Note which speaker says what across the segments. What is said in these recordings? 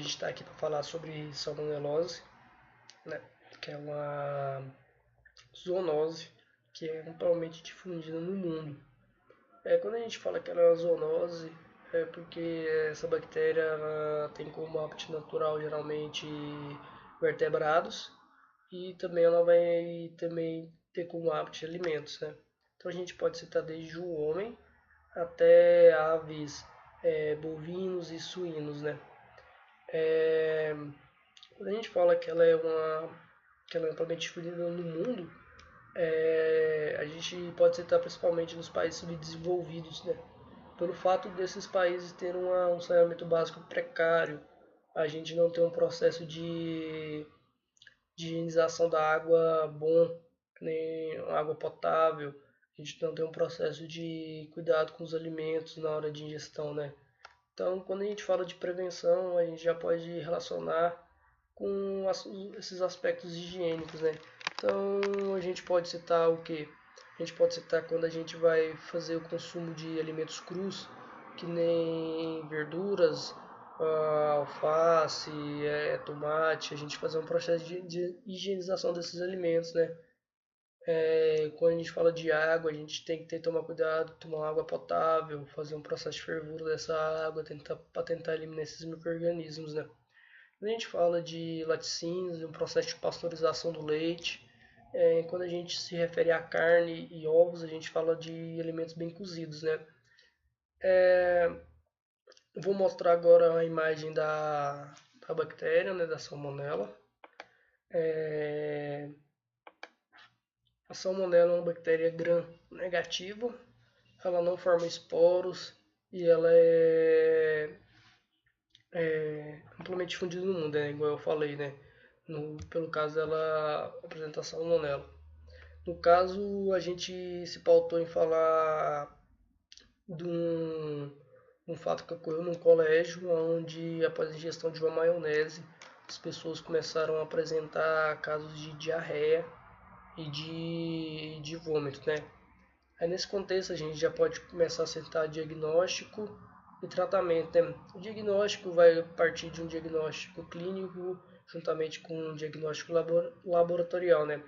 Speaker 1: gente está aqui para falar sobre salmonelose, né? Que é uma zoonose que é amplamente difundida no mundo. Quando a gente fala que ela é uma zoonose, é porque essa bactéria ela tem como hábitat natural geralmente vertebrados e também ela vai também ter como hábitat alimentos, né? Então a gente pode citar desde o homem até aves, bovinos e suínos, né? É, Quando a gente fala que ela é amplamente difundida no mundo, a gente pode citar principalmente nos países subdesenvolvidos, né? Pelo fato desses países terem um saneamento básico precário, a gente não tem um processo de higienização da água bom, nem água potável, a gente não tem um processo de cuidado com os alimentos na hora de ingestão, né? Então, quando a gente fala de prevenção, a gente já pode relacionar com esses aspectos higiênicos, né? Então, a gente pode citar o que? A gente pode citar quando a gente vai fazer o consumo de alimentos crus, que nem verduras, alface, tomate, a gente fazer um processo de higienização desses alimentos, né? Quando a gente fala de água, a gente tem que tomar cuidado, tomar água potável, fazer um processo de fervura dessa água, para tentar eliminar esses micro-organismos, né? Quando a gente fala de laticínios, um processo de pasteurização do leite, quando a gente se refere à carne e ovos, a gente fala de alimentos bem cozidos, né? Eu vou mostrar agora a imagem da bactéria, né, da salmonela. É, a salmonela é uma bactéria gram-negativa, ela não forma esporos e ela é amplamente difundida no mundo, né? Igual eu falei, né? Pelo caso dela apresentar salmonela. No caso, a gente se pautou em falar de um fato que ocorreu num colégio, onde após a ingestão de uma maionese, as pessoas começaram a apresentar casos de diarreia e de vômito, né? Aí nesse contexto a gente já pode começar a acertar diagnóstico e tratamento, né? O diagnóstico vai partir de um diagnóstico clínico juntamente com um diagnóstico laboratorial, né?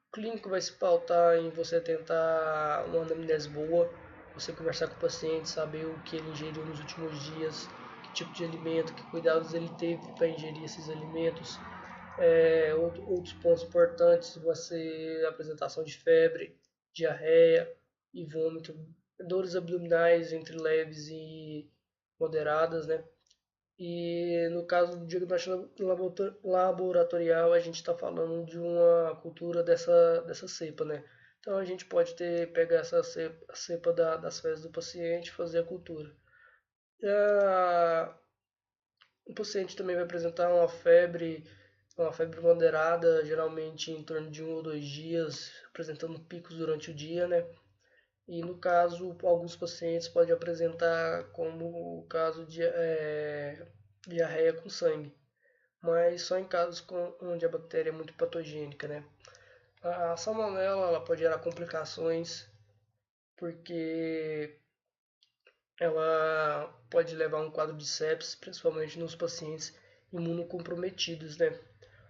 Speaker 1: O clínico vai se pautar em você tentar uma anamnese boa, você conversar com o paciente, saber o que ele ingeriu nos últimos dias, que tipo de alimento, que cuidados ele teve para ingerir esses alimentos. Outros pontos importantes vai ser a apresentação de febre, diarreia e vômito, dores abdominais entre leves e moderadas, né? E no caso do diagnóstico laboratorial, a gente está falando de uma cultura dessa cepa, né? Então a gente pode pegar essa cepa, a cepa das fezes do paciente e fazer a cultura. Ah, o paciente também vai apresentar uma febre moderada, geralmente em torno de 1 ou 2 dias, apresentando picos durante o dia, né? E no caso, alguns pacientes podem apresentar como o caso de diarreia com sangue, mas só em casos onde a bactéria é muito patogênica, né? A salmonela ela pode gerar complicações porque ela pode levar a um quadro de sepsis, principalmente nos pacientes imunocomprometidos, né?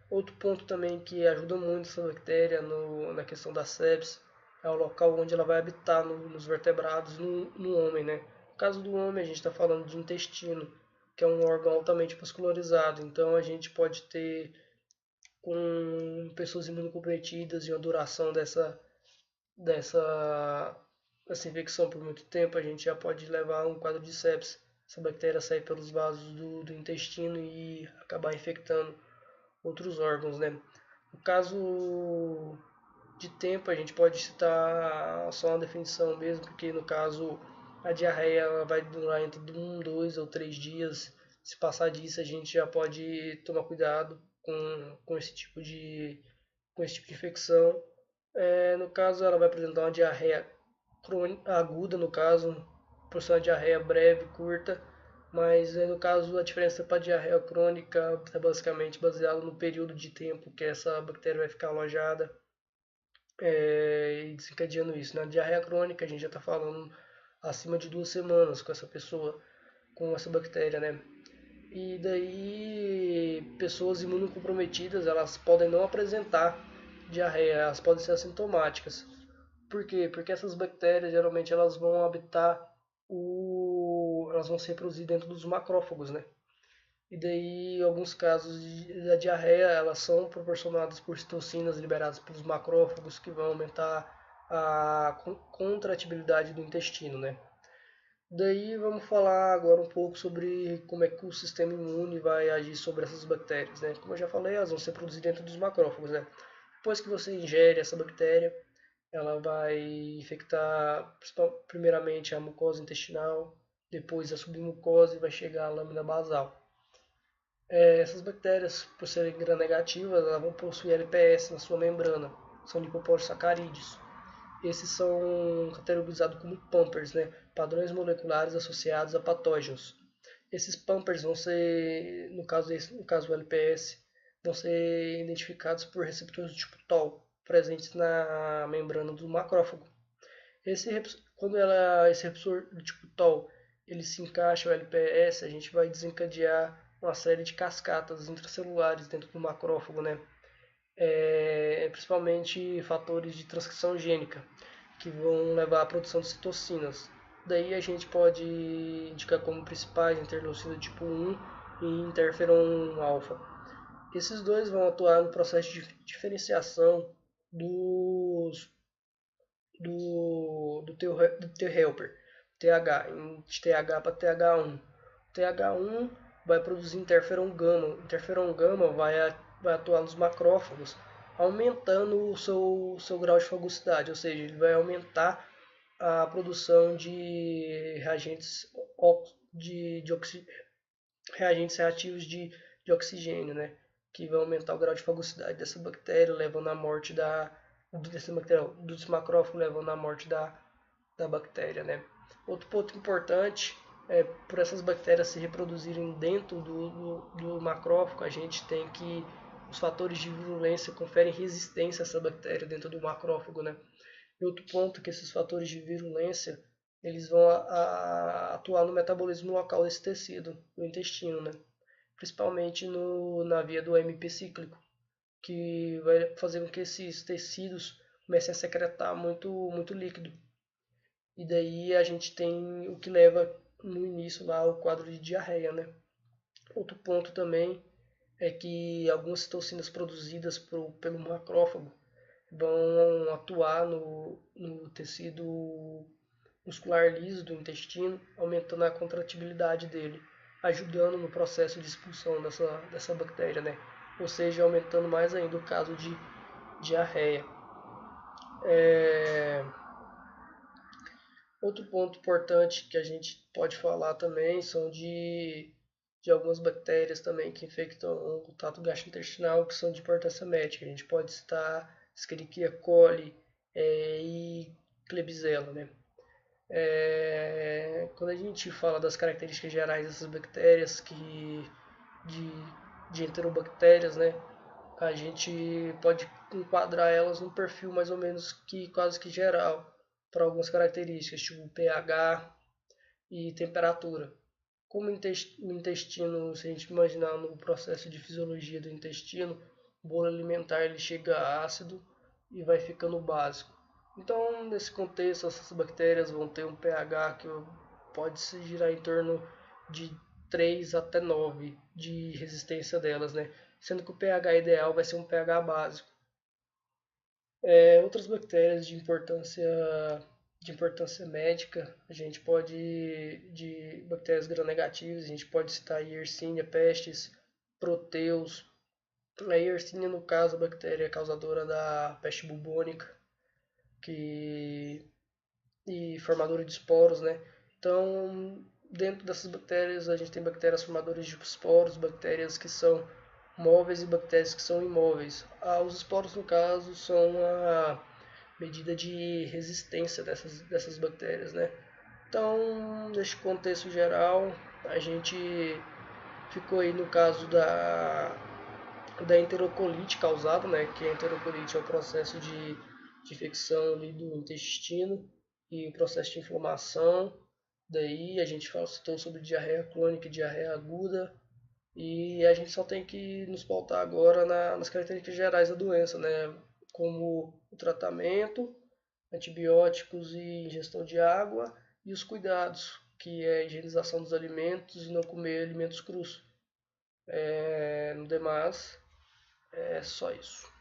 Speaker 1: Outro ponto também que ajuda muito essa bactéria na questão da sepsis é o local onde ela vai habitar nos vertebrados no homem, né? No caso do homem, a gente está falando de intestino, que é um órgão altamente vascularizado. Então, a gente pode ter, com pessoas imunocomprometidas e uma duração dessa, dessa infecção por muito tempo, a gente já pode levar a um quadro de sepsis. Essa bactéria sai pelos vasos do intestino e acabar infectando outros órgãos, né? No caso de tempo, a gente pode citar só uma definição mesmo, porque no caso a diarreia ela vai durar entre 1, 2 ou 3 dias. Se passar disso, a gente já pode tomar cuidado com com esse tipo de infecção. No caso, ela vai apresentar uma diarreia crônica, aguda, no caso, por ser uma diarreia breve, curta, mas no caso a diferença para a diarreia crônica é basicamente baseada no período de tempo que essa bactéria vai ficar alojada e desencadeando isso. Na diarreia crônica a gente já está falando acima de 2 semanas com essa pessoa, com essa bactéria, né? E daí pessoas imunocomprometidas, elas podem não apresentar diarreia, elas podem ser assintomáticas. Por quê? Porque essas bactérias geralmente elas vão habitar elas vão se reproduzir dentro dos macrófagos, né? E daí, em alguns casos da diarreia, elas são proporcionadas por citocinas liberadas pelos macrófagos que vão aumentar a contratibilidade do intestino, né? Daí vamos falar agora um pouco sobre como é que o sistema imune vai agir sobre essas bactérias, né? Como eu já falei, elas vão ser produzidas dentro dos macrófagos, né? Depois que você ingere essa bactéria, ela vai infectar primeiramente a mucosa intestinal, depois a submucosa e vai chegar à lâmina basal. Essas bactérias, por serem gram-negativas, elas vão possuir LPS na sua membrana, são lipopolissacarídeos. Esses são categorizados como PAMPers, né? Padrões moleculares associados a patógenos. Esses PAMPers vão ser, no caso do LPS, vão ser identificados por receptores do tipo TOL, presentes na membrana do macrófago. Esse receptor do tipo TOL ele se encaixa ao LPS, a gente vai desencadear uma série de cascatas intracelulares dentro do macrófago, né? Principalmente fatores de transcrição gênica, que vão levar à produção de citocinas. Daí a gente pode indicar como principais interleucina tipo 1 e interferon alfa. Esses dois vão atuar no processo de diferenciação dos, do teu helper, TH, de TH para TH1. TH1 vai produzir interferon gama. Interferon gama vai atuar nos macrófagos, aumentando seu grau de fagosidade, ou seja, ele vai aumentar a produção de reagentes, reagentes reativos de oxigênio, né? Que vai aumentar o grau de fagosidade dessa bactéria, levando à morte dos macrófagos, levando à morte da bactéria, né? Outro ponto importante é por essas bactérias se reproduzirem dentro do macrófago, a gente tem que os fatores de virulência conferem resistência a essa bactéria dentro do macrófago, né? E outro ponto é que esses fatores de virulência eles vão atuar no metabolismo local desse tecido, no intestino, né? Principalmente na via do AMP cíclico, que vai fazer com que esses tecidos comecem a secretar muito líquido. E daí a gente tem o que leva no início lá ao quadro de diarreia, né? Outro ponto também é que algumas citocinas produzidas pelo macrófago vão atuar no tecido muscular liso do intestino, aumentando a contratibilidade dele, ajudando no processo de expulsão dessa bactéria, né? Ou seja, aumentando mais ainda o caso de diarreia. Outro ponto importante que a gente pode falar também são de algumas bactérias também que infectam o trato gastrointestinal, que são de importância médica. A gente pode citar Escherichia coli e Klebsiella, né? Quando a gente fala das características gerais dessas bactérias, de, de enterobactérias, né, a gente pode enquadrar elas num perfil mais ou menos que quase que geral para algumas características, tipo pH e temperatura. Como o intestino, se a gente imaginar no processo de fisiologia do intestino, o bolo alimentar ele chega ácido e vai ficando básico. Então, nesse contexto, essas bactérias vão ter um pH que pode se girar em torno de 3 até 9 de resistência delas, né? Sendo que o pH ideal vai ser um pH básico. Outras bactérias de importância médica, a gente pode, de bactérias gram-negativas, a gente pode citar Yersinia pestis, Proteus. A Yersinia, no caso, a bactéria causadora da peste bubônica, e formadora de esporos, né? Então, dentro dessas bactérias, a gente tem bactérias formadoras de esporos, bactérias que são móveis e bactérias que são imóveis. Os esporos, no caso, são a medida de resistência dessas bactérias, né? Então, neste contexto geral, a gente ficou aí no caso da enterocolite causada, né? Que a enterocolite é o processo de infecção ali do intestino e o processo de inflamação. Daí a gente citou sobre diarreia crônica e diarreia aguda. E a gente só tem que nos pautar agora nas características gerais da doença, né? Como o tratamento, antibióticos e ingestão de água, e os cuidados, que é a higienização dos alimentos e não comer alimentos crus. No demais, é só isso.